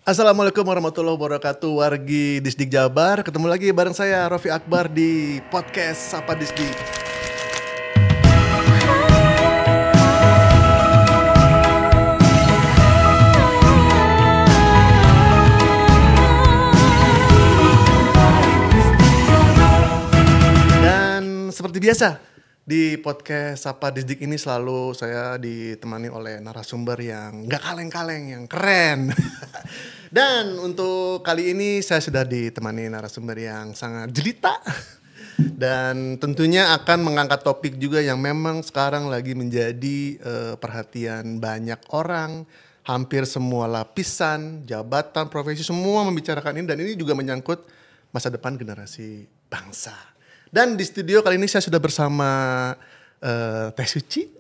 Assalamualaikum warahmatullahi wabarakatuh, wargi Disdik Jabar. Ketemu lagi bareng saya Rofi Akbar di podcast Sapa Disdik. Dan seperti biasa di podcast Sapa Disdik ini selalu saya ditemani oleh narasumber yang gak kaleng-kaleng, yang keren. Dan untuk kali ini saya sudah ditemani narasumber yang sangat jelita. Dan tentunya akan mengangkat topik juga yang memang sekarang lagi menjadi perhatian banyak orang. Hampir semua lapisan, jabatan, profesi semua membicarakan ini. Dan ini juga menyangkut masa depan generasi bangsa. Dan di studio kali ini saya sudah bersama Teh Suci.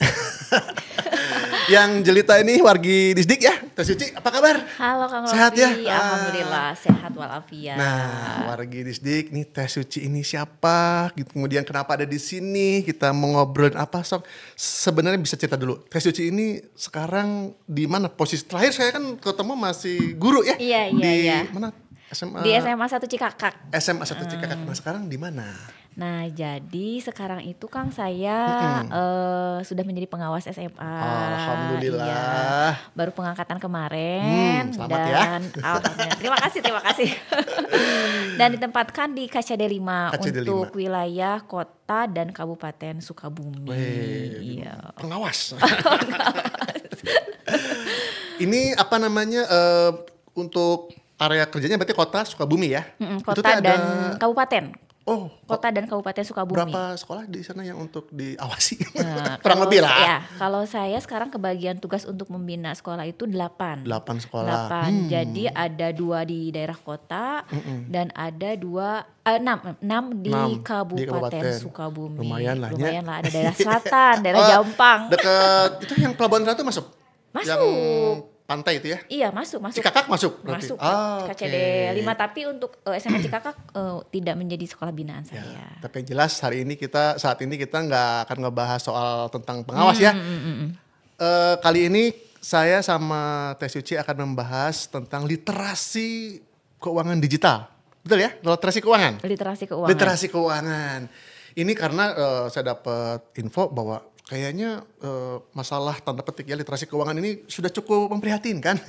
Yang jelita ini wargi Disdik ya. Teh Suci, apa kabar? Halo Kang Rofi. Sehat ya? Alhamdulillah sehat walafiat. Nah, wargi Disdik nih, Teh Suci ini siapa? Gitu. Kemudian kenapa ada di sini? Kita mau ngobrolin apa, Sok? Sebenarnya bisa cerita dulu. Teh Suci ini sekarang di mana? Posisi terakhir saya kan ketemu masih guru ya? Iya. Di mana? SMA. Di SMA 1 Cikakak. SMA 1 Cikakak. Nah, sekarang di mana? Nah, jadi sekarang itu Kang saya sudah menjadi pengawas SMA. Alhamdulillah. Iya. Baru pengangkatan kemarin selamat dan ya. alhamdulillah. Terima kasih. Dan ditempatkan di KCD 5 KCD untuk 5. wilayah kota dan Kabupaten Sukabumi. Iya. Pengawas. Ini apa namanya untuk area kerjanya berarti kota Sukabumi ya? Kota dan kabupaten. Oh, Kota dan Kabupaten Sukabumi. Berapa sekolah di sana yang untuk diawasi? Nah, kurang lebih lah. Ya, kalau saya sekarang kebagian tugas untuk membina sekolah itu 8. 8 sekolah. 8. Jadi ada 2 di daerah kota dan ada 6 di Kabupaten Sukabumi. Lumayan lah ada daerah selatan, daerah Jampang. Dekat itu yang Pelabuhan Ratu masuk? Masuk. Yang pantai itu ya? Iya, masuk. Cikakak masuk berarti? Masuk KCD 5, tapi untuk SMA Cikakak tidak menjadi sekolah binaan saya. Ya, tapi yang jelas saat ini kita nggak akan ngebahas soal tentang pengawas ya. Kali ini saya sama Teh Suci akan membahas tentang literasi keuangan digital. Betul ya? Literasi keuangan. Ini karena saya dapat info bahwa kayaknya masalah tanda petik ya literasi keuangan ini sudah cukup memprihatinkan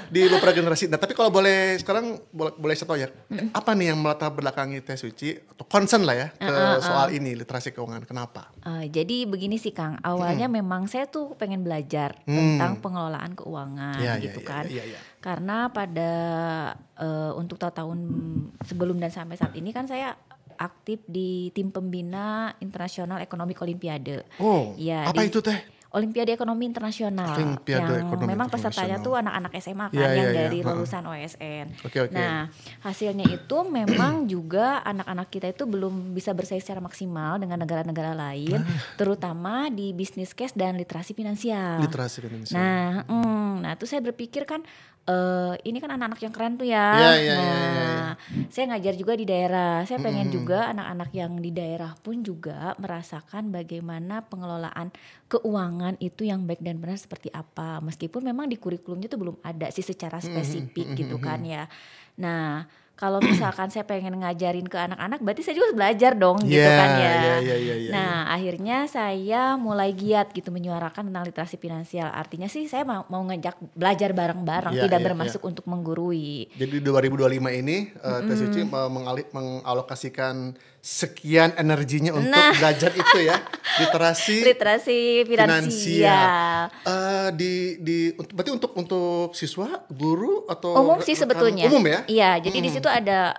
di beberapa generasi. Nah, tapi kalau boleh sekarang boleh saya tahu ya, apa nih yang melatar belakangi Teh Suci atau concern lah ya ke soal ini literasi keuangan, kenapa? Jadi begini sih Kang, awalnya memang saya tuh pengen belajar tentang pengelolaan keuangan kan. Iya. Karena pada untuk tahun sebelum dan sampai saat ini kan saya aktif di tim pembina internasional ekonomi olimpiade. Oh, ya, apa itu Teh? Olimpiade Ekonomi Internasional memang pesertanya tuh anak-anak SMA kan yang dari lulusan OSN. Okay. Nah, hasilnya itu memang juga anak-anak kita itu belum bisa bersaing secara maksimal dengan negara-negara lain, terutama di business case dan literasi finansial. Nah, tuh saya berpikir kan ini kan anak-anak yang keren tuh ya. Saya ngajar juga di daerah. Saya pengen juga anak-anak yang di daerah pun juga merasakan bagaimana pengelolaan keuangan itu yang baik dan benar seperti apa. Meskipun memang di kurikulumnya tuh belum ada sih secara spesifik gitu kan ya. Nah, kalau misalkan saya pengen ngajarin ke anak-anak, berarti saya juga harus belajar dong gitu kan ya. Nah, akhirnya saya mulai giat gitu menyuarakan tentang literasi finansial. Artinya sih saya mau ngajak belajar bareng-bareng, tidak bermaksud untuk menggurui. Jadi 2025 ini Teh Suci mengalokasikan sekian energinya untuk belajar itu ya, literasi finansial. Berarti untuk siswa, guru atau umum sih sebetulnya. Umum ya? Iya, jadi di situ ada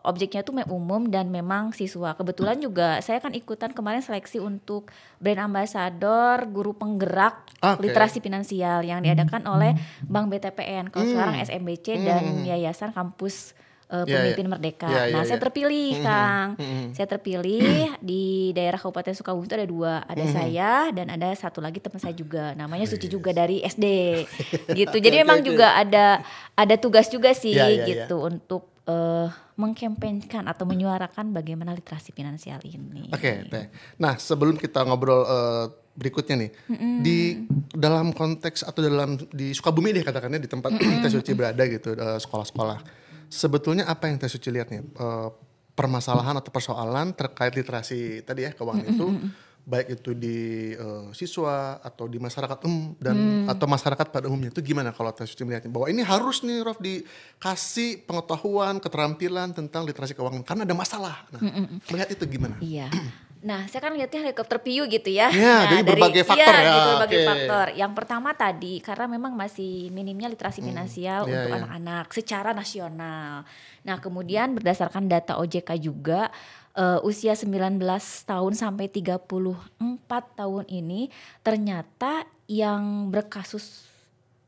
objeknya tuh umum dan memang siswa. Kebetulan juga saya kan ikutan kemarin seleksi untuk brand ambassador guru penggerak literasi finansial yang diadakan oleh Bank BTPN. Kalau sekarang SMBC dan Yayasan Kampus Pemimpin Merdeka. Saya terpilih Kang. Saya terpilih di daerah Kabupaten Sukabumi itu ada 2. Ada saya dan ada satu lagi teman saya juga. Namanya Suci juga dari SD. Gitu. Jadi memang juga ada tugas juga sih gitu untuk mengkampanyekan atau menyuarakan bagaimana literasi finansial ini. Oke, Teh. Nah, sebelum kita ngobrol berikutnya nih. Di dalam konteks atau di Sukabumi deh katakannya, di tempat Teh Suci berada gitu, sekolah-sekolah. Sebetulnya apa yang Teh Suci lihat nih? Permasalahan atau persoalan terkait literasi tadi ya, keuangan itu, baik itu di siswa atau di masyarakat atau masyarakat pada umumnya, itu gimana kalau Teh Suci melihatnya? Bahwa ini harus nih Rof dikasih pengetahuan, keterampilan tentang literasi keuangan karena ada masalah. Nah, melihat itu gimana? Iya. Nah, saya kan lihatnya helikopter view gitu ya. Ya, nah, jadi berbagai faktor ya. Gitu, berbagai faktor. Yang pertama tadi, karena memang masih minimnya literasi finansial untuk anak-anak secara nasional. Nah, kemudian berdasarkan data OJK juga, usia 19 tahun sampai 34 tahun ini ternyata yang berkasus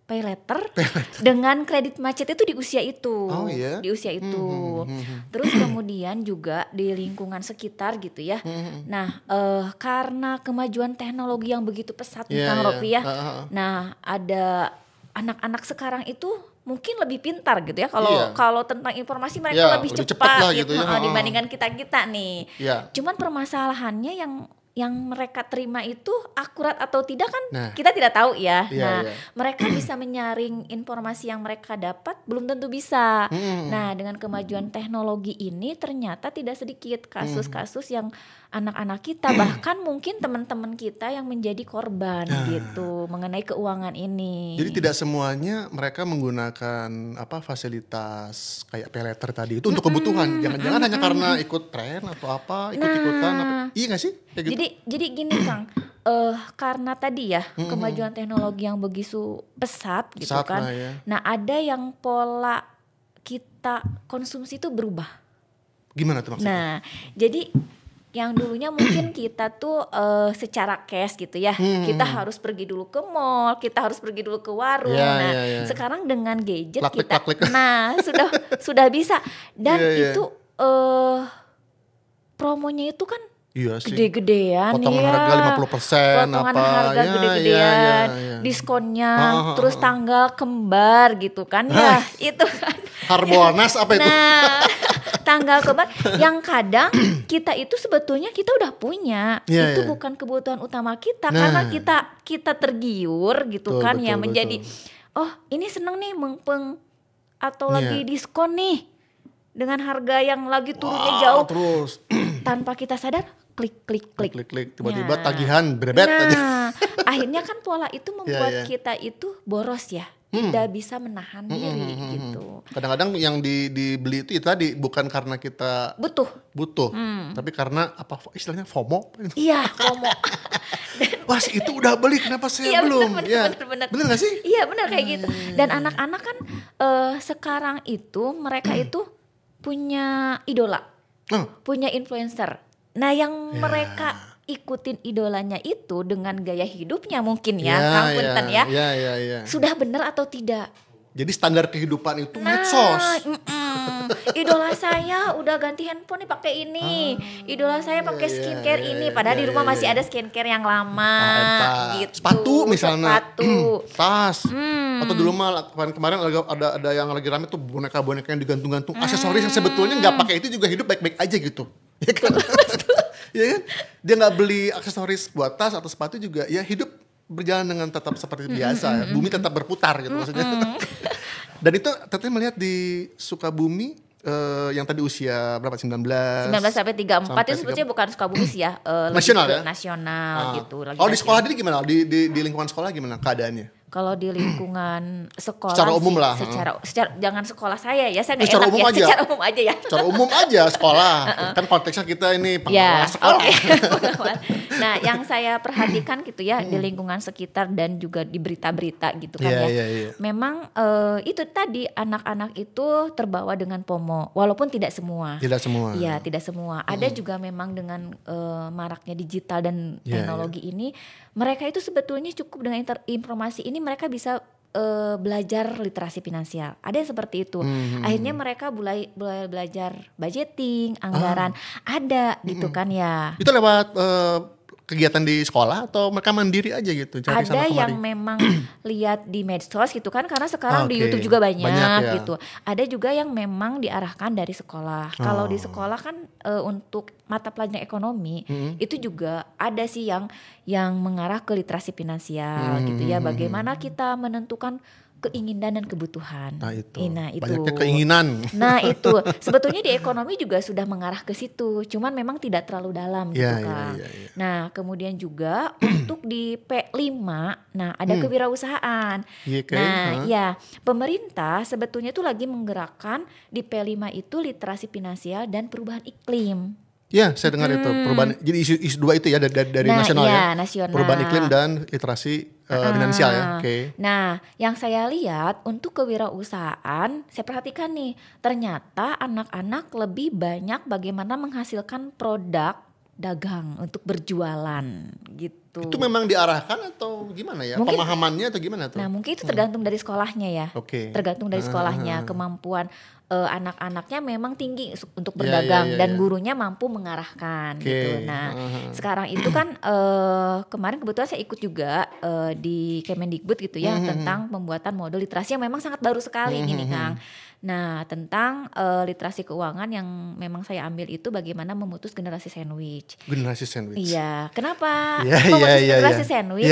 pay letter dengan kredit macet itu di usia itu. Oh, iya? Di usia itu. Terus kemudian juga di lingkungan sekitar gitu ya. Nah, karena kemajuan teknologi yang begitu pesat nih Kang Ropi ya. Nah, ada anak-anak sekarang itu mungkin lebih pintar gitu ya. Kalau tentang informasi mereka lebih cepat gitu ya, dibandingkan kita-kita nih. Cuman permasalahannya yang mereka terima itu akurat atau tidak kan kita tidak tahu ya. Mereka bisa menyaring informasi yang mereka dapat belum tentu bisa. Nah, dengan kemajuan teknologi ini ternyata tidak sedikit kasus-kasus yang anak-anak kita bahkan mungkin teman-teman kita yang menjadi korban gitu mengenai keuangan ini. Jadi tidak semuanya mereka menggunakan fasilitas kayak pay letter tadi itu untuk kebutuhan. Jangan-jangan hanya karena ikut tren atau ikut-ikutan iya nggak sih? Kayak gitu? Jadi gini Kang, karena tadi ya kemajuan teknologi yang begitu pesat gitu kan. Nah, ada yang pola kita konsumsi itu berubah. Gimana tuh maksudnya? Nah, jadi yang dulunya mungkin kita tuh secara cash gitu ya, kita harus pergi dulu ke mall, kita harus pergi dulu ke warung. Sekarang dengan gadget sudah bisa dan itu promonya itu kan gede-gedean potongan harga 50%, potongan harga gede-gedean, diskonnya, terus tanggal kembar gitu kan ya, itu kan. Harbolnas apa itu? Nah, tanggal kembar yang kadang kita itu sebetulnya kita udah punya, itu bukan kebutuhan utama kita karena kita tergiur gitu kan ya menjadi oh ini seneng nih mengpeng atau lagi diskon nih dengan harga yang lagi turunnya jauh terus tanpa kita sadar klik tiba-tiba tagihan berebet aja. Akhirnya kan pola itu membuat kita itu boros ya, tidak bisa menahan diri gitu. Kadang-kadang yang dibeli itu tadi bukan karena kita butuh, tapi karena istilahnya FOMO. Iya, FOMO. Wah, itu udah beli kenapa saya belum? Bener nggak sih? Iya benar kayak gitu. Dan anak-anak kan sekarang itu mereka itu punya idola, punya influencer. Nah, yang mereka ikutin idolanya itu dengan gaya hidupnya mungkin ya, Kang Punten ya. Sudah benar atau tidak? Jadi standar kehidupan itu medsos. Idola saya udah ganti handphone nih pakai ini. Idola saya pakai skincare ini. Padahal di rumah masih ada skincare yang lama. Gitu. Sepatu misalnya. Tas. Atau dulu mah kemarin ada yang lagi rame tuh boneka-boneka yang digantung-gantung. Aksesoris yang sebetulnya nggak pakai itu juga hidup baik-baik aja gitu. Ya kan? Ya kan? Dia nggak beli aksesoris buat tas atau sepatu juga. Ya hidup berjalan dengan tetap seperti biasa. Bumi tetap berputar gitu maksudnya. Dan itu teteh melihat di Sukabumi yang tadi usia berapa? 19 sampai 34 itu sebetulnya bukan Sukabumi sih ya. Nasional ya? Nasional gitu. Di sekolah ini gimana? Di lingkungan sekolah gimana keadaannya? Kalau di lingkungan sekolah secara umum lah. Secara jangan sekolah saya ya, saya nggak secara enak umum ya. Aja. Secara umum aja ya. Secara umum aja sekolah. Kan konteksnya kita ini pengelola sekolah. Nah, yang saya perhatikan gitu ya di lingkungan sekitar dan juga di berita-berita gitu kan ya. Memang itu tadi anak-anak itu terbawa dengan FOMO, walaupun tidak semua. Tidak semua. Iya, tidak semua. Ada juga memang dengan maraknya digital dan teknologi ini, mereka itu sebetulnya cukup dengan informasi ini mereka bisa belajar literasi finansial. Ada yang seperti itu. Akhirnya mereka mulai belajar budgeting, anggaran. Ada gitu kan ya. Itu lewat kegiatan di sekolah atau mereka mandiri aja gitu cari ada sana kemari? yang memang lihat di medsos gitu kan, karena sekarang di YouTube juga banyak ya. gitu. Ada juga yang memang diarahkan dari sekolah. Kalau di sekolah kan untuk mata pelajaran ekonomi itu juga ada sih yang mengarah ke literasi finansial gitu ya. Bagaimana kita menentukan keinginan dan kebutuhan. Nah itu. Itu. Banyaknya keinginan. Nah itu sebetulnya di ekonomi juga sudah mengarah ke situ, cuman memang tidak terlalu dalam gitu Kang. Ya. Nah kemudian juga untuk di P5, nah ada kewirausahaan. Nah ya pemerintah sebetulnya tuh lagi menggerakkan di P5 itu literasi finansial dan perubahan iklim. Ya, saya dengar itu perubahan. Jadi isu dua itu ya dari nasional ya. Nasional. Perubahan iklim dan literasi finansial ya. Nah, yang saya lihat untuk kewirausahaan, saya perhatikan nih, ternyata anak-anak lebih banyak bagaimana menghasilkan produk dagang untuk berjualan gitu. Itu memang diarahkan atau gimana ya? Mungkin, pemahamannya atau gimana tuh? Nah, mungkin itu tergantung dari sekolahnya ya. Tergantung dari sekolahnya, kemampuan anak-anaknya memang tinggi untuk berdagang dan gurunya mampu mengarahkan gitu. Nah, sekarang itu kan kemarin kebetulan saya ikut juga di Kemendikbud gitu ya tentang pembuatan modul literasi yang memang sangat baru sekali gini Kang. Nah, tentang literasi keuangan yang memang saya ambil itu bagaimana memutus generasi sandwich. Generasi sandwich. Iya, kenapa memutus generasi sandwich?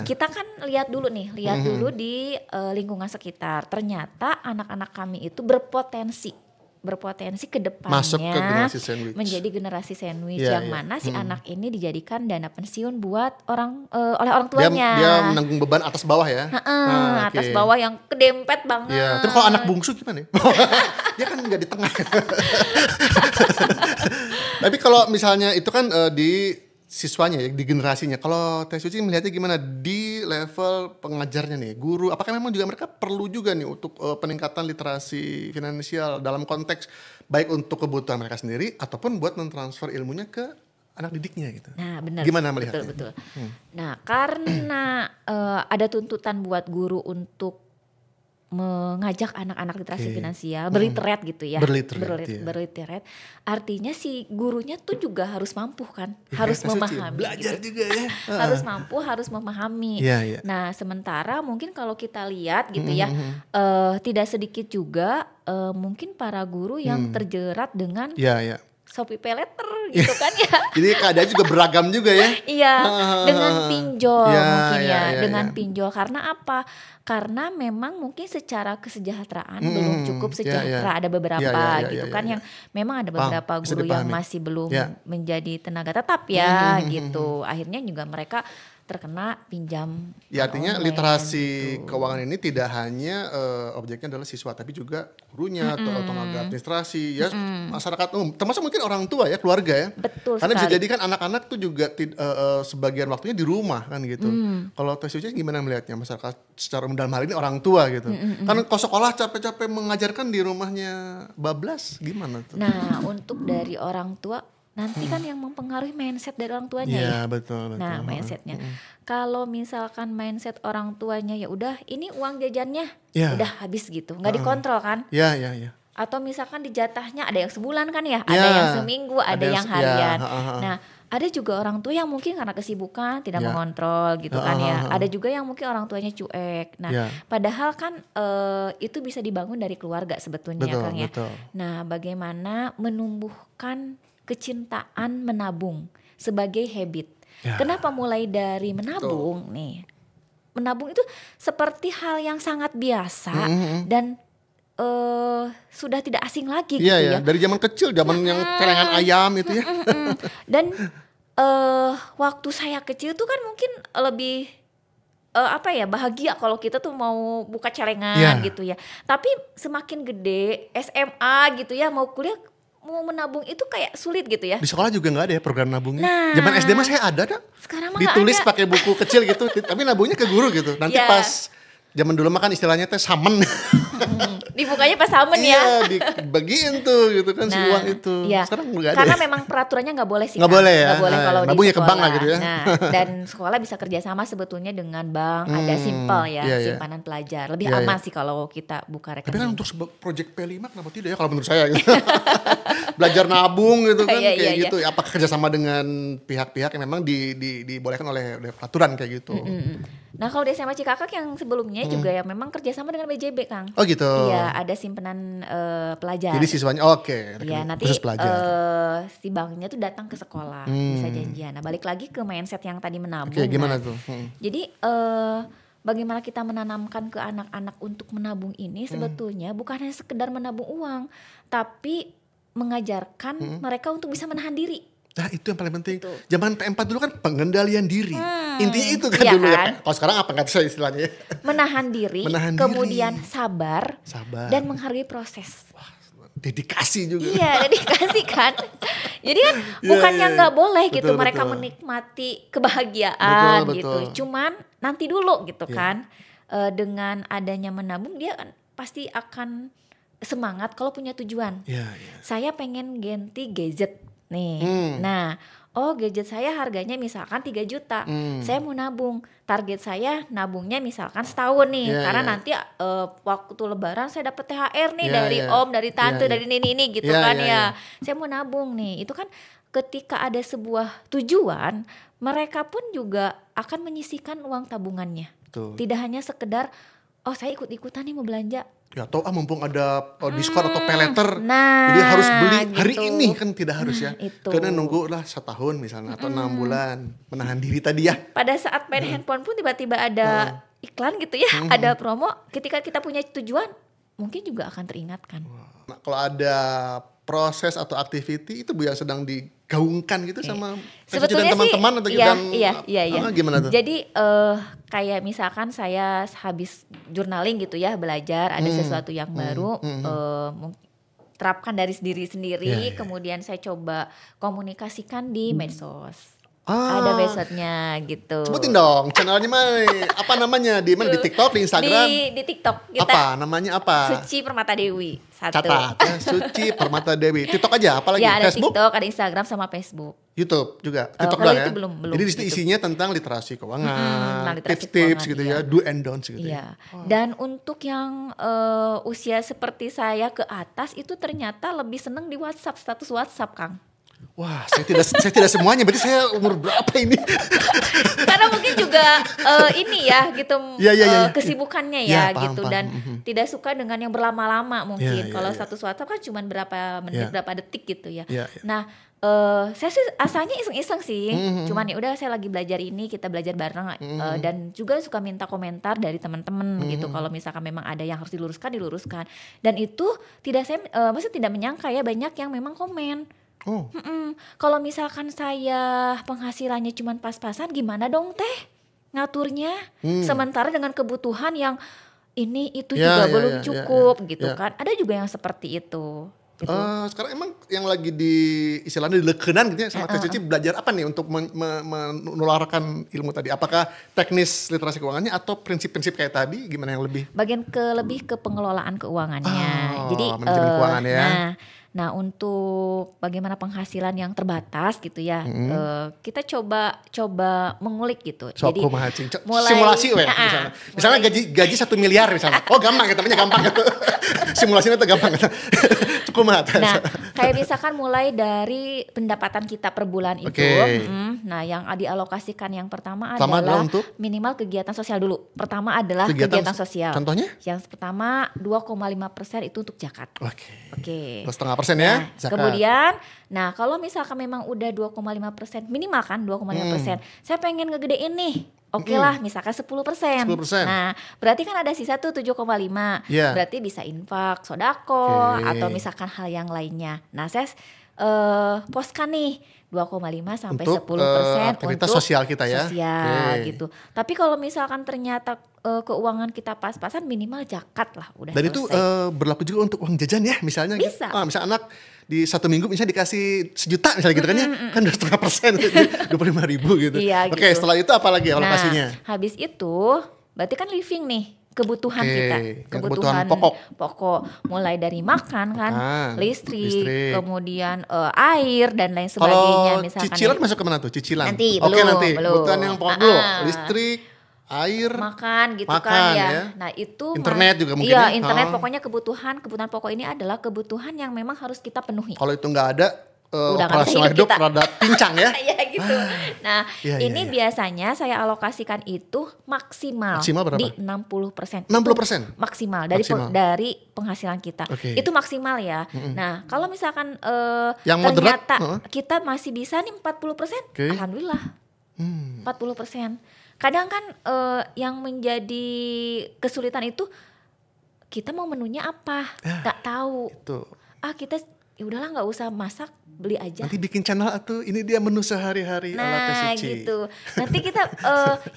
Kita kan lihat dulu dulu di lingkungan sekitar. Ternyata anak-anak kami itu berpotensi ke depannya masuk ke generasi sandwich. Menjadi generasi sandwich yang mana si anak ini dijadikan dana pensiun buat oleh orang tuanya. Dia menanggung beban atas bawah ya. Atas bawah yang kedempet banget. Iya. Terus kalau anak bungsu gimana? Dia kan nggak di tengah. Tapi kalau misalnya itu kan di siswanya ya, di generasinya. Kalau Teh Suci melihatnya gimana di level pengajarnya nih, guru, apakah memang juga mereka perlu juga nih untuk peningkatan literasi finansial dalam konteks baik untuk kebutuhan mereka sendiri ataupun buat mentransfer ilmunya ke anak didiknya gitu. Nah, benar. Gimana melihatnya? Betul. Nah, karena ada tuntutan buat guru untuk mengajak anak-anak literasi finansial berliterat gitu ya, berliterat. Artinya si gurunya tuh juga harus mampu kan, harus memahami. Belajar gitu. Juga ya. Harus mampu, harus memahami. Nah, sementara mungkin kalau kita lihat gitu ya, tidak sedikit juga mungkin para guru yang terjerat dengan Shopee Pay Later gitu kan ya. Jadi keadaan juga beragam juga ya. Iya, dengan pinjol mungkin dengan pinjol. Karena apa? Karena memang mungkin secara kesejahteraan belum cukup sejahtera. Ada beberapa gitu kan yang memang ada beberapa guru yang masih belum menjadi tenaga tetap ya gitu. Akhirnya juga mereka terkena pinjam. Ya artinya literasi keuangan ini tidak hanya objeknya adalah siswa tapi juga gurunya atau tenaga administrasi ya masyarakat umum termasuk mungkin orang tua ya keluarga ya. Betul karena sekali. bisa jadi kan anak-anak tuh juga sebagian waktunya di rumah kan gitu. Kalau Teh Suci gimana melihatnya masyarakat secara dalam hal ini orang tua gitu. Kan kalau sekolah capek-capek mengajarkan di rumahnya bablas gimana tuh? Nah untuk dari orang tua nanti kan yang mempengaruhi mindset dari orang tuanya ya. Betul. Nah, mindsetnya. Kalau misalkan mindset orang tuanya ya udah ini uang jajannya udah habis gitu, nggak dikontrol kan? Iya. Atau misalkan di jatahnya ada yang sebulan kan ya, ada yang seminggu, ada yang harian. Nah, ada juga orang tua yang mungkin karena kesibukan tidak mengontrol gitu kan ya. Ada juga yang mungkin orang tuanya cuek. Nah, padahal kan itu bisa dibangun dari keluarga sebetulnya kan ya. Nah, bagaimana menumbuhkan kecintaan menabung sebagai habit. Kenapa mulai dari menabung nih? Menabung itu seperti hal yang sangat biasa dan sudah tidak asing lagi gitu ya. Dari zaman kecil, zaman yang celengan ayam itu ya. Dan waktu saya kecil tuh kan mungkin lebih bahagia kalau kita tuh mau buka celengan gitu ya. Tapi semakin gede SMA gitu ya mau kuliah mau menabung itu kayak sulit gitu ya. Di sekolah juga nggak ada ya program nabungnya. Zaman SD mah saya ada kan. Sekarang mah ditulis pakai buku kecil gitu, tapi nabungnya ke guru gitu. Nanti pas zaman dulu mah kan istilahnya teh samen. Dibukanya pas Samen ya. Iya, dibagiin tuh gitu kan si uang itu. Iya. Sekarang nggak ada. Karena memang peraturannya nggak boleh sih. Nggak boleh ya. Nggak boleh kalau di nabungnya sekolah. ke bank lah gitu ya. Nah, dan sekolah bisa kerjasama sebetulnya dengan bank. Ada Simple ya, simpanan pelajar. Lebih aman sih kalau kita buka rekening. Tapi kan untuk project P5 kenapa tidak ya kalau menurut saya gitu. Belajar nabung gitu kan kayak gitu. Apakah kerjasama dengan pihak-pihak yang memang dibolehkan oleh peraturan kayak gitu. Nah kalau di SMA Cikakak yang sebelumnya juga ya memang kerjasama dengan BJB Kang. Oh gitu. Iya ada simpanan pelajar. Jadi siswanya Iya nanti si banknya tuh datang ke sekolah bisa janjian. Nah balik lagi ke mindset yang tadi menabung. Oke, gimana tuh? Jadi bagaimana kita menanamkan ke anak-anak untuk menabung ini sebetulnya bukan hanya sekedar menabung uang, tapi mengajarkan mereka untuk bisa menahan diri. Nah itu yang paling penting. Zaman P4 dulu kan pengendalian diri. Intinya itu kan dulu kan? Ya. Kalau sekarang apa nggak bisa istilahnya? Menahan diri, kemudian sabar, dan menghargai proses. Wah, dedikasi juga. Iya dedikasi kan. Jadi kan bukannya nggak boleh gitu mereka menikmati kebahagiaan gitu. Cuman nanti dulu gitu kan. Dengan adanya menabung dia pasti akan semangat kalau punya tujuan. Saya pengen ganti gadget. Nih, nah, gadget saya harganya misalkan 3 juta, saya mau nabung, target saya nabungnya misalkan setahun nih, karena nanti waktu lebaran saya dapat THR nih dari om, dari tante, dari ini gitu kan ya, saya mau nabung nih, itu kan ketika ada sebuah tujuan, mereka pun juga akan menyisihkan uang tabungannya, tidak hanya sekedar, saya ikut-ikutan nih mau belanja. Ya atau mumpung ada diskon atau pay letter, jadi harus beli hari ini kan tidak harus ya. Karena nunggu lah setahun misalnya atau 6 bulan menahan diri tadi ya. Pada saat main handphone pun tiba-tiba ada iklan gitu ya, ada promo. Ketika kita punya tujuan, mungkin juga akan teringatkan. Nah, kalau ada proses atau activity itu Bu yang sedang digaungkan gitu sama sebetulnya teman-teman atau iya. Gimana tuh? Jadi kayak misalkan saya habis journaling gitu ya, belajar ada sesuatu yang baru terapkan dari diri sendiri, kemudian saya coba komunikasikan di medsos. Ada medsos-nya gitu. Sebutin dong channelnya mana? Apa namanya? Di mana? Di TikTok, di Instagram? Di TikTok. Kita apa namanya apa? Suci Permata Dewi. Catat ya, Suci Permata Dewi. TikTok aja apalagi? Ya ada Facebook? TikTok, ada Instagram sama Facebook. YouTube juga. TikTok doang ya. Belum. Jadi di situ isinya tentang literasi keuangan, tips-tips gitu ya, do and don'ts gitu ya. Dan untuk yang usia seperti saya ke atas itu ternyata lebih seneng di WhatsApp, status WhatsApp, Kang. Wah, saya tidak semuanya. Berarti saya umur berapa ini? Karena mungkin juga ini ya gitu kesibukannya gitu paham. Dan tidak suka dengan yang berlama-lama mungkin. Kalau status WhatsApp kan cuma berapa menit, berapa detik gitu ya. Nah, saya sih asalnya iseng-iseng sih. Cuman ya udah saya lagi belajar ini, kita belajar bareng dan juga suka minta komentar dari teman-teman gitu. Kalau misalkan memang ada yang harus diluruskan. Dan itu maksudnya tidak menyangka ya banyak yang memang komen. Kalau misalkan saya penghasilannya cuma pas-pasan, gimana dong teh ngaturnya? Sementara dengan kebutuhan yang ini itu juga belum cukup gitu kan? Ada juga yang seperti itu. Gitu. Sekarang emang yang lagi istilahnya dilekeunan gitu ya sama Teh Cici belajar apa nih untuk menularkan ilmu tadi? Apakah teknis literasi keuangannya atau prinsip-prinsip kayak tadi? Gimana yang lebih? Lebih ke pengelolaan keuangannya. Jadi manajemen keuangan ya. Nah untuk bagaimana penghasilan yang terbatas gitu ya, kita coba mengulik gitu. Jadi simulasi misalnya gaji 1 miliar misalnya. Gampang ya, temennya gampang gitu. Simulasinya tuh gampang gitu. Cukup mata. Nah kayak misalkan mulai dari pendapatan kita per bulan itu. Nah yang dialokasikan yang pertama adalah minimal kegiatan sosial dulu. Pertama adalah kegiatan sosial. Contohnya? Yang pertama 2,5% itu untuk zakat. Oke. 2,5% ya zakat. Kemudian, nah kalau misalkan memang udah 2,5% minimal kan 2,5%, saya pengen ngegedein nih. Oke lah, misalkan 10%. Nah, berarti kan ada sisa tuh 7,5. Berarti bisa infak, sodako, atau misalkan hal yang lainnya. Nah, saya poskan nih 2,5 sampai 10% aktivitas untuk sosial kita ya. Gitu. Tapi kalau misalkan ternyata keuangan kita pas-pasan minimal zakat lah udah. Dan selesai. itu berlaku juga untuk uang jajan ya misalnya. Bisa. Misal anak di 1 minggu misalnya dikasih 1 juta misalnya gitu kan ya. Kan 2,5% 25.000 gitu. Iya, Oke, setelah itu apa lagi alokasinya? Nah, habis itu berarti kan living nih. kebutuhan kita, kebutuhan pokok mulai dari makan kan, listrik, kemudian air dan lain sebagainya. Kalau misalkan cicilan masuk kemana tuh? Cicilan? Nanti, nanti. belum. Kebutuhan yang pokok dulu, listrik, air, makan gitu kan ya. Nah itu internet juga mungkin. Iya, internet pokoknya kebutuhan pokok ini adalah kebutuhan yang memang harus kita penuhi. Kalau itu nggak ada, udah nggak bisa hidup rada pincang ya. Ya gitu. Nah ini biasanya saya alokasikan itu maksimal berapa? Di 60%. 60%? Maksimal dari penghasilan kita. Itu maksimal ya. Nah kalau misalkan yang ternyata moderat, kita masih bisa nih 40%, alhamdulillah 40%. Kadang kan yang menjadi kesulitan itu kita mau menunya apa, nggak tahu. Itu. Kita ya udahlah nggak usah masak, beli aja. Nanti bikin channel tuh, ini dia menu sehari-hari ala Teh Suci. Gitu. Nanti kita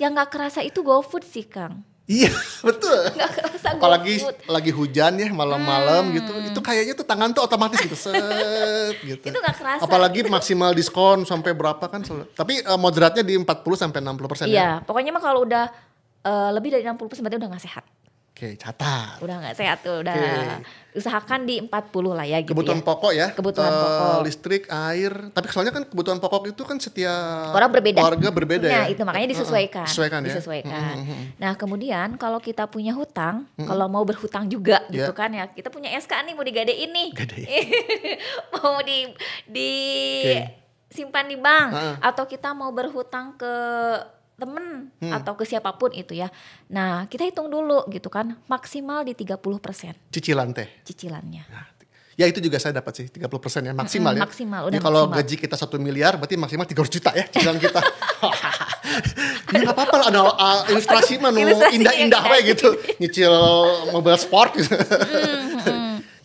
yang nggak kerasa itu GoFood sih Kang. Iya betul. Nggak kerasa apalagi GoFood. lagi hujan ya malam-malam gitu, itu kayaknya tuh tangan tuh otomatis gitu set gitu. Itu nggak kerasa. Apalagi maksimal diskon sampai berapa kan? Tapi moderatnya di 40-60% ya. Iya, pokoknya mah kalau udah lebih dari 60% berarti udah nggak sehat. Oke, catat. Udah nggak sehat tuh, udah usahakan di 40 lah ya gitu. Kebutuhan pokok ya. Kebutuhan pokok. Listrik, air. Tapi soalnya kan kebutuhan pokok itu kan setiap orang berbeda. Keluarga berbeda nah, ya. Itu makanya disesuaikan. Disesuaikan. Nah, kemudian kalau kita punya hutang, kalau mau berhutang juga gitu kan ya. Kita punya SK nih mau digadein nih. Mau simpan di bank atau kita mau berhutang ke temen atau ke siapapun itu ya. Nah kita hitung dulu gitu kan, maksimal di 30%. Cicilan teh? Cicilannya. Nah, ya itu juga saya dapat sih 30% ya, maksimal ya. Maksimal, udah kalau maksimal. gaji kita 1 miliar berarti maksimal 300 juta ya cicilan kita. Ini gak apa-apa lah, ada ilustrasi mah indah-indah kayak gitu. Nyicil mobil sport gitu.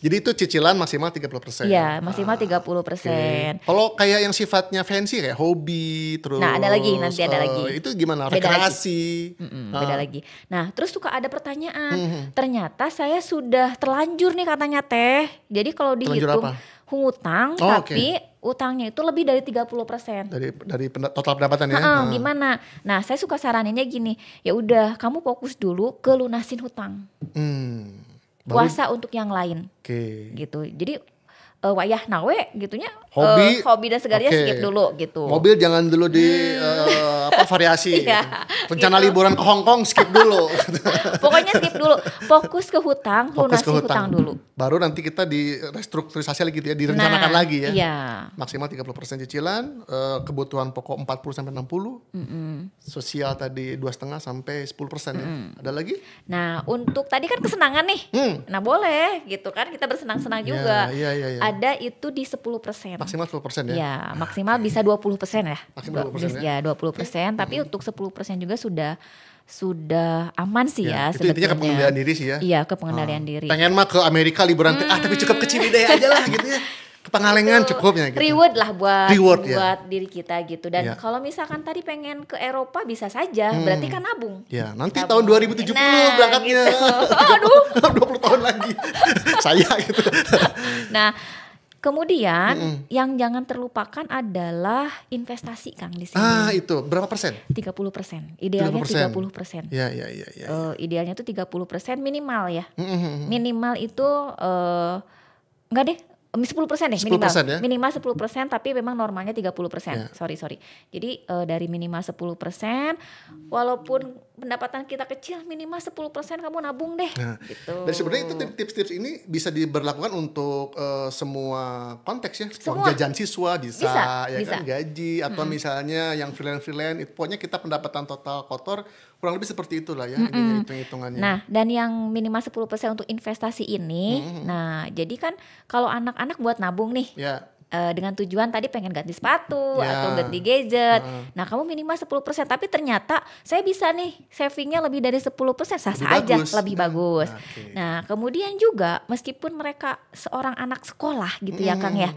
Jadi itu cicilan maksimal 30%. Iya, maksimal 30%. Kalau kayak yang sifatnya fancy kayak hobi terus. Nah, nanti ada lagi. Itu gimana? Rekreasi. Beda lagi. Nah, terus suka ada pertanyaan. Ternyata saya sudah terlanjur nih katanya Teh. Jadi kalau dihitung hutang tapi utangnya itu lebih dari 30%. Dari total pendapatan ya. Gimana? Nah, saya suka saraninnya gini. Ya udah, kamu fokus dulu ke lunasin hutang. Puasa untuk yang lain, gitu. Jadi wayah nawe gitunya, hobi dan segalanya skip dulu gitu. Mobil jangan dulu di variasi. Gitu. Rencana liburan ke Hong Kong skip dulu. Pokoknya skip dulu, fokus ke hutang, lunasi hutang dulu. Baru nanti kita di restrukturisasi lagi gitu ya, direncanakan lagi ya. Iya. Maksimal 30% cicilan, kebutuhan pokok 40-60, sosial tadi 2,5 sampai 10% ya. Ada lagi? Nah, untuk tadi kan kesenangan nih. Nah, boleh gitu kan, kita bersenang-senang juga. Iya. Ada itu di 10%. Maksimal 10% ya? Iya, maksimal bisa 20% ya. Maksimal 20% ya? Ya, 20%, tapi untuk 10% juga sudah aman sih ya itu intinya ke pengendalian diri sih ya. Iya, ke pengendalian diri. Pengen mah ke Amerika liburan tapi cukup ke Ciwidey aja lah gitu ya. Ke Pangalengan cukupnya gitu. Reward lah buat diri kita gitu. Dan kalau misalkan tadi pengen ke Eropa bisa saja, berarti kan nabung. Ya, nanti tahun 2070 berangkatnya. Gitu. Aduh, 20 tahun lagi. Saya gitu. Nah, kemudian yang jangan terlupakan adalah investasi Kang di sini. Itu berapa persen? 30%. Idealnya 30%. Iya. Idealnya tuh 30% minimal ya. Minimal itu enggak deh, 10% deh minimal. 10% ya? Minimal 10%, tapi memang normalnya 30%. Yeah. Sorry. Jadi dari minimal 10%, walaupun pendapatan kita kecil, minimal 10% kamu nabung deh. Nah, gitu. Dan sebenarnya itu tips-tips ini bisa diberlakukan untuk semua konteks ya. Semua. Jajan siswa bisa. Kan gaji atau misalnya yang freelance itu pokoknya kita pendapatan total kotor kurang lebih seperti itulah ya hitung-hitungannya. Nah, dan yang minimal 10% untuk investasi ini, nah jadi kan kalau anak-anak buat nabung nih. Ya. Dengan tujuan tadi pengen ganti sepatu atau ganti gadget. Nah, kamu minimal 10%, tapi ternyata saya bisa nih savingnya lebih dari 10%, sah-sah aja, lebih bagus. Nah, kemudian juga meskipun mereka seorang anak sekolah gitu ya Kang ya,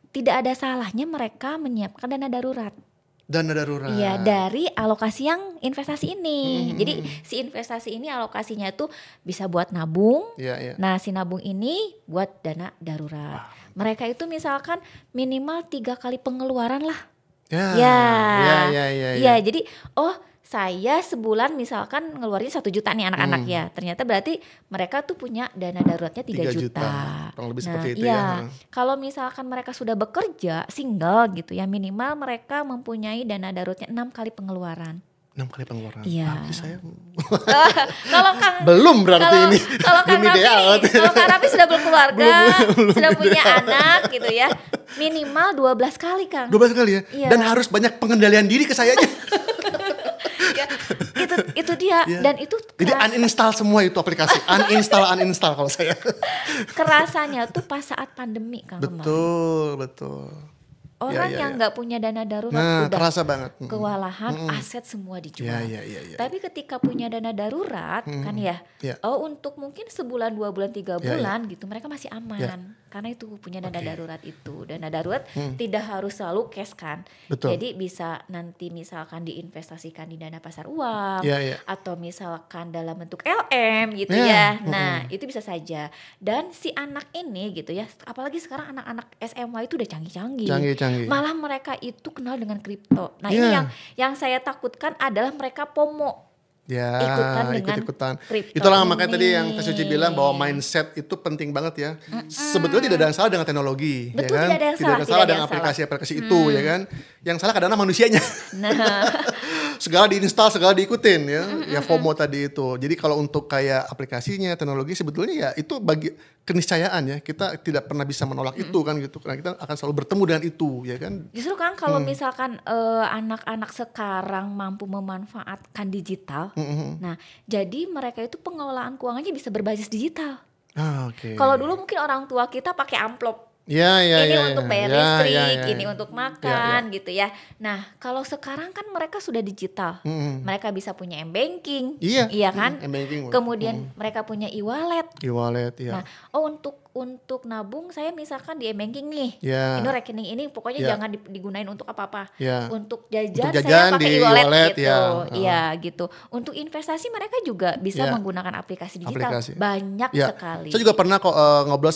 tidak ada salahnya mereka menyiapkan dana darurat. Iya, dari alokasi yang investasi ini. Jadi si investasi ini alokasinya tuh bisa buat nabung. Nah, si nabung ini buat dana darurat. Mereka itu misalkan minimal 3 kali pengeluaran lah. Ya. Jadi saya sebulan misalkan ngeluarin 1 juta nih anak-anak ya. Ternyata berarti mereka tuh punya dana daruratnya 3 juta. Kurang lebih Nah, seperti itu iya. ya. Kalau misalkan mereka sudah bekerja single gitu ya, minimal mereka mempunyai dana daruratnya 6 kali pengeluaran. 6 kali pengeluaran. Iya. Saya Kalau Kang belum berarti ini. Kalau Kang Belum ideal. Raffi, kalau Kang Raffi sudah berkeluarga, sudah punya anak gitu ya. Minimal 12 kali, Kang. 12 kali ya. Iya. Dan harus banyak pengendalian diri ke sayanya. Ya, itu dia. Iya. Dan itu Jadi uninstall semua itu aplikasi. uninstall kalau saya. kerasanya tuh pas saat pandemi, Kang. Betul. Orang Ya. yang nggak punya dana darurat Nah, udah kerasa banget. kewalahan, aset semua dijual. Ya. Tapi ketika punya dana darurat kan ya, Ya. untuk mungkin sebulan, 2 bulan, 3 bulan gitu, mereka masih aman. Ya. Karena itu punya dana darurat itu. Dana darurat tidak harus selalu cash kan. Betul. Jadi bisa nanti misalkan diinvestasikan di dana pasar uang, Ya. atau misalkan dalam bentuk LM gitu Ya. ya. Nah, itu bisa saja. Dan si anak ini gitu ya, apalagi sekarang anak-anak SMA itu udah canggih-canggih. Canggih. Malah mereka itu kenal dengan kripto. Nah, Ya. ini yang saya takutkan adalah mereka FOMO. Ya, Ikut-ikutan ikut-ikutan. Itulah kripto makanya tadi yang ini. Teh Suci bilang bahwa mindset itu penting banget ya. Sebetulnya tidak ada yang salah dengan teknologi, Betul, ya kan? tidak ada yang salah, salah tidak ada dengan yang salah. aplikasi-aplikasi itu, ya kan? Yang salah kadang-kadang manusianya. Nah, Segala diinstal, segala diikutin ya. Ya FOMO tadi itu. Jadi kalau untuk kayak aplikasinya, teknologi sebetulnya ya itu bagi keniscayaan ya. Kita tidak pernah bisa menolak itu kan gitu. Karena kita akan selalu bertemu dengan itu, ya kan? justru kan kalau misalkan anak-anak sekarang mampu memanfaatkan digital, nah jadi mereka itu pengelolaan keuangannya bisa berbasis digital. Oke. Kalau dulu mungkin orang tua kita pakai amplop. Ya, Ini untuk bayar listrik, ya. ini untuk makan gitu ya. Nah, kalau sekarang kan mereka sudah digital. Mereka bisa punya m-banking. Iya. Kan? M-banking. Kemudian mereka punya e-wallet. E-wallet, ya. Nah, untuk nabung saya misalkan di m-banking nih. Ya. Ini rekening ini pokoknya Ya. jangan digunain untuk apa-apa. Ya. Untuk jajan, Untuk saya jajan pakai di e-wallet e-wallet, gitu. ya. Iya, gitu. Untuk investasi mereka juga bisa Ya. menggunakan aplikasi digital. Aplikasi. Banyak Ya. sekali. Saya juga pernah kok ngobrol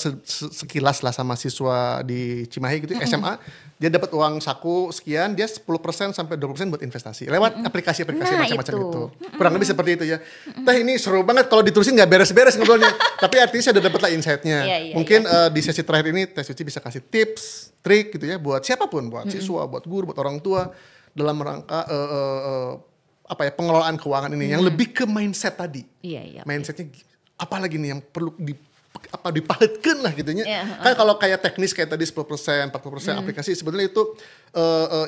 sekilas lah sama siswa di Cimahi gitu, SMA. Dia dapat uang saku sekian, dia 10% sampai 20% buat investasi lewat aplikasi-aplikasi Nah, macam-macam itu. itu. Kurang lebih seperti itu ya. Teh ini seru banget kalau diterusin nggak beres-beres ngobrolnya. Tapi artinya saya udah dapat lah insight-nya. Iya, Mungkin di sesi terakhir ini Teh Suci bisa kasih tips, trik gitu ya buat siapapun, buat siswa, buat guru, buat orang tua dalam rangka pengelolaan keuangan ini yang lebih ke mindset tadi. Iya. Mindsetnya apalagi nih yang perlu dipahitkan lah gitu nya. Iya, Kan kalau kayak teknis kayak tadi 10%, 40% aplikasi sebetulnya itu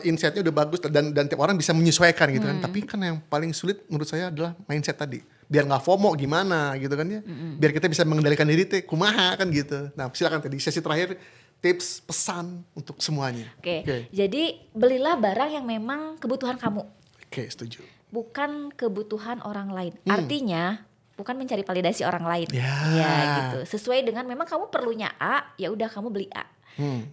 insight-nya udah bagus dan tiap orang bisa menyesuaikan gitu kan. Tapi kan yang paling sulit menurut saya adalah mindset tadi. Biar nggak FOMO gimana gitu kan ya. Biar kita bisa mengendalikan diri teh kumaha kan gitu. Nah, silakan tadi sesi terakhir tips pesan untuk semuanya. Oke. Jadi belilah barang yang memang kebutuhan kamu. Oke, setuju. Bukan kebutuhan orang lain. Artinya bukan mencari validasi orang lain. Ya. Gitu. Sesuai dengan memang kamu perlunya A, ya udah kamu beli A.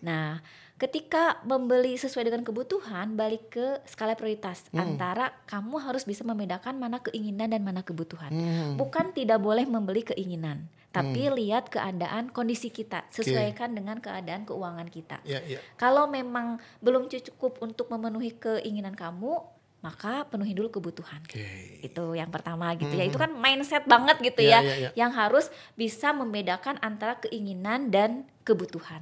Nah, ketika membeli sesuai dengan kebutuhan, balik ke skala prioritas. Antara kamu harus bisa membedakan mana keinginan dan mana kebutuhan. Bukan tidak boleh membeli keinginan, tapi lihat keadaan kondisi kita, sesuaikan dengan keadaan keuangan kita. Ya. Kalau memang belum cukup untuk memenuhi keinginan kamu, maka penuhi dulu kebutuhan. Itu yang pertama gitu ya. Itu kan mindset banget gitu ya. Yang harus bisa membedakan antara keinginan dan kebutuhan.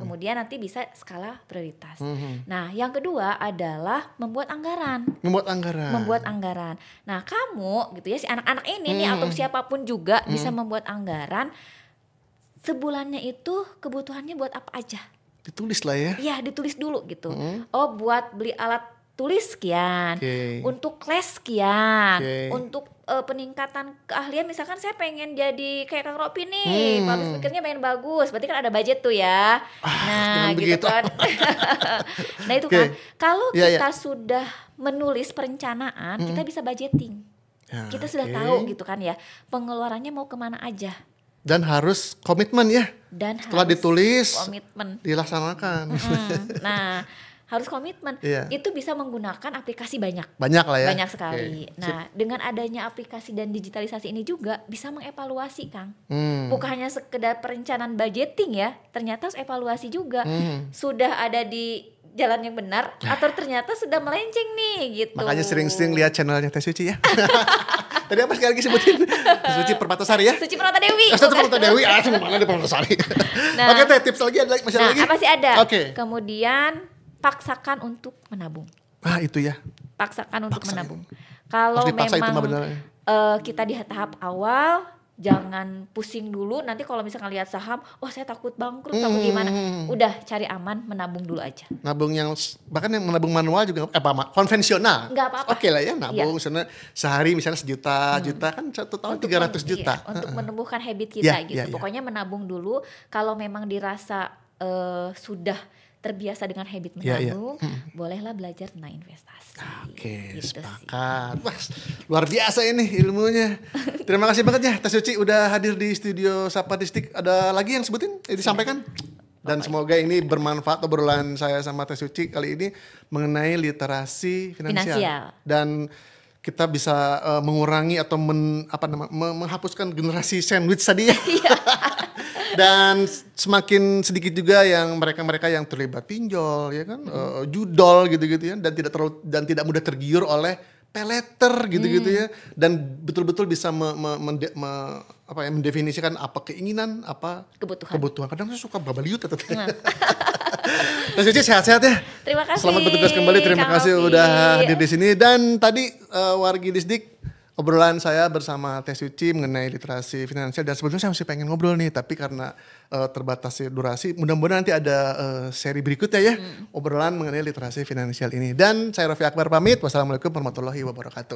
Kemudian nanti bisa skala prioritas. Nah, yang kedua adalah membuat anggaran. Membuat anggaran. Nah, kamu gitu ya, si anak-anak ini nih atau siapapun juga bisa membuat anggaran. Sebulannya itu kebutuhannya buat apa aja? Ditulis lah ya. Iya, ditulis dulu gitu. Oh, buat beli alat tulis sekian, untuk les sekian, untuk peningkatan keahlian misalkan saya pengen jadi kayak Kang Ropi nih, public speakernya pengen bagus, berarti kan ada budget tuh ya. Nah gitu kan. Nah itu kan, kalau kita sudah menulis perencanaan, kita bisa budgeting. Kita sudah tahu gitu kan ya, pengeluarannya mau kemana aja. Dan harus komitmen ya. Dan setelah harus ditulis, komitmen. Dilaksanakan. Nah harus komitmen. Itu bisa menggunakan aplikasi banyak lah ya. Banyak sekali. Nah, dengan adanya aplikasi dan digitalisasi ini juga bisa mengevaluasi, Kang. Bukan hanya sekedar perencanaan budgeting ya, ternyata harus evaluasi juga. Sudah ada di jalan yang benar atau ternyata sudah melenceng nih gitu. Makanya sering-sering lihat channelnya Teh Suci ya. Tadi apa sekali lagi sebutin? Teh Suci Permatasari ya? Suci Permatasari. Suci Permatasari. Cuma mana di Permatasari. Oke Teh, tips lagi ada masih ada lagi? Apa sih ada? Oke. Kemudian paksakan untuk menabung. Itu ya. Paksakan untuk menabung. Kalau memang kita di tahap awal, jangan pusing dulu. Nanti kalau misalkan lihat saham, saya takut bangkrut, takut gimana. Udah cari aman, menabung dulu aja. Nabung yang bahkan yang menabung manual juga konvensional. Nggak apa-apa. Oke lah ya, nabung misalnya sehari misalnya sejuta kan 1 tahun 300 juta. Untuk menumbuhkan habit kita gitu. Pokoknya menabung dulu. Kalau memang dirasa sudah terbiasa dengan habit menabung, bolehlah belajar tentang investasi. Oke, gitu sepakat. Wah, luar biasa ini ilmunya. Terima kasih banget ya Teh Suci udah hadir di studio Sapa Distrik. Ada lagi yang sebutin disampaikan? Dan semoga ini bermanfaat obrolan saya sama Teh Suci kali ini mengenai literasi finansial. Dan kita bisa mengurangi atau menghapuskan generasi sandwich tadi ya. Dan semakin sedikit juga yang mereka yang terlibat pinjol ya kan, judol gitu-gitu ya, dan tidak mudah tergiur oleh peleter gitu-gitu ya, dan betul-betul bisa mendefinisikan apa keinginan, apa kebutuhan. Kadang saya suka babaliut atau Mas Suci sehat-sehat ya. Terima kasih. Selamat bertugas kembali. Terima kasih udah hadir di sini. Dan tadi wargi Disdik, obrolan saya bersama Teh Suci mengenai literasi finansial, dan sebetulnya saya masih pengen ngobrol nih, tapi karena terbatasnya durasi, mudah-mudahan nanti ada seri berikutnya ya, obrolan mengenai literasi finansial ini. Dan saya Raffi Akbar pamit. Wassalamualaikum warahmatullahi wabarakatuh.